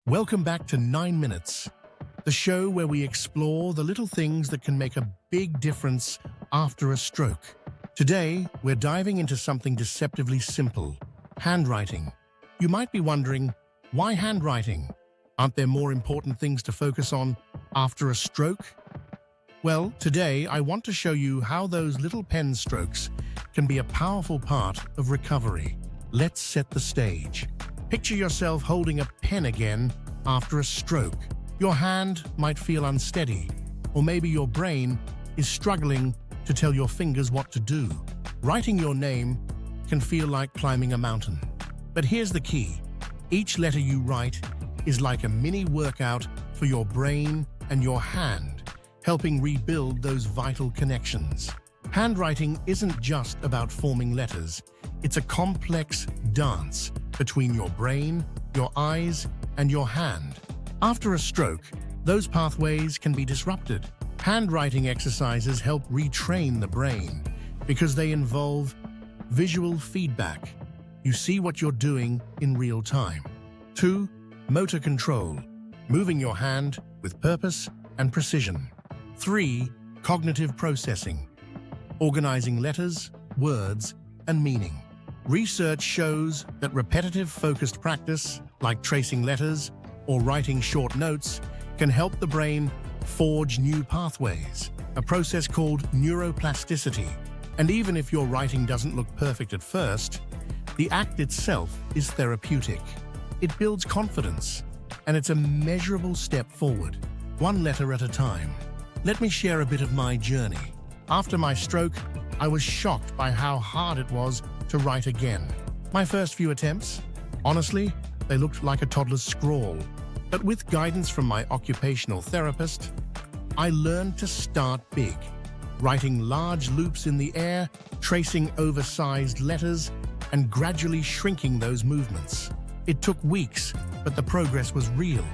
Welcome back to 9 Minutes, the show where we explore the little things that can make a big difference after a stroke. Today, we're diving into something deceptively simple: handwriting. You might be wondering, why handwriting? Aren't there more important things to focus on after a stroke? Well, today I want to show you how those little pen strokes can be a powerful part of recovery. Let's set the stage. Picture yourself holding a pen again after a stroke. Your hand might feel unsteady, or maybe your brain is struggling to tell your fingers what to do. Writing your name can feel like climbing a mountain. But here's the key. Each letter you write is like a mini workout for your brain and your hand, helping rebuild those vital connections. Handwriting isn't just about forming letters. It's a complex dance between your brain, your eyes, and your hand. After a stroke, those pathways can be disrupted. Handwriting exercises help retrain the brain because they involve visual feedback. You see what you're doing in real time. 2. Motor control, moving your hand with purpose and precision. 3. Cognitive processing, organizing letters, words, and meaning. Research shows that repetitive focused practice, like tracing letters or writing short notes, can help the brain forge new pathways, a process called neuroplasticity. And even if your writing doesn't look perfect at first, the act itself is therapeutic. It builds confidence, and it's a measurable step forward, one letter at a time. Let me share a bit of my journey. After my stroke, I was shocked by how hard it was to write again. My first few attempts, honestly, they looked like a toddler's scrawl. But with guidance from my occupational therapist, I learned to start big, writing large loops in the air, tracing oversized letters, and gradually shrinking those movements. It took weeks, but the progress was real.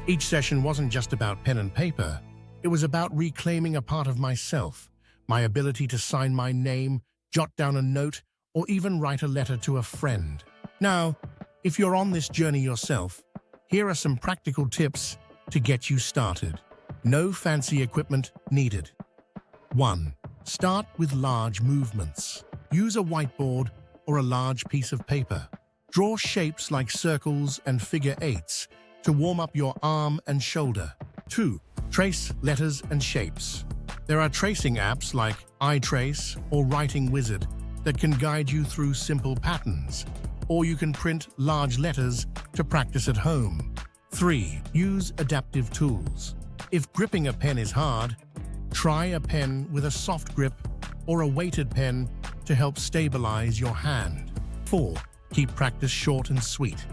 Each session wasn't just about pen and paper. It was about reclaiming a part of myself, my ability to sign my name, jot down a note, or even write a letter to a friend. Now, if you're on this journey yourself, here are some practical tips to get you started. No fancy equipment needed. 1. Start with large movements. Use a whiteboard or a large piece of paper. Draw shapes like circles and figure eights to warm up your arm and shoulder. 2. Trace letters and shapes. There are tracing apps like iTrace or Writing Wizard that can guide you through simple patterns, or you can print large letters to practice at home. 3. Use adaptive tools. If gripping a pen is hard, try a pen with a soft grip or a weighted pen to help stabilize your hand. 4. Keep practice short and sweet.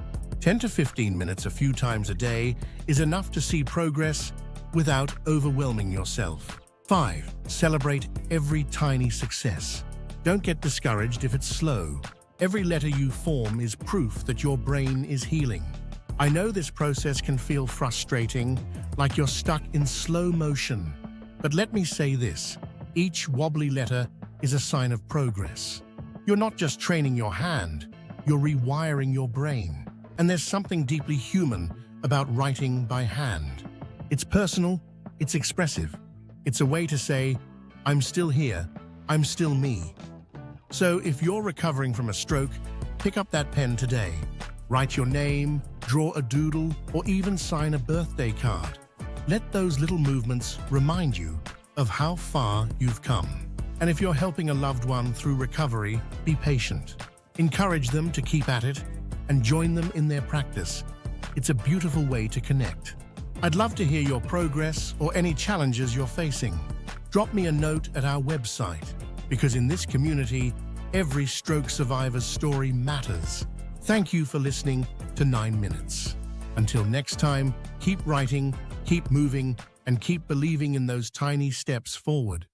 10 to 15 minutes a few times a day is enough to see progress without overwhelming yourself. 5. Celebrate every tiny success. Don't get discouraged if it's slow. Every letter you form is proof that your brain is healing. I know this process can feel frustrating, like you're stuck in slow motion. But let me say this: each wobbly letter is a sign of progress. You're not just training your hand, you're rewiring your brain. And there's something deeply human about writing by hand. It's personal, it's expressive. It's a way to say, I'm still here, I'm still me. So if you're recovering from a stroke, pick up that pen today. Write your name, draw a doodle, or even sign a birthday card. Let those little movements remind you of how far you've come. And if you're helping a loved one through recovery, be patient. Encourage them to keep at it and join them in their practice. It's a beautiful way to connect. I'd love to hear your progress or any challenges you're facing. Drop me a note at our website, because in this community, every stroke survivor's story matters. Thank you for listening to 9 Minutes. Until next time, keep writing, keep moving, and keep believing in those tiny steps forward.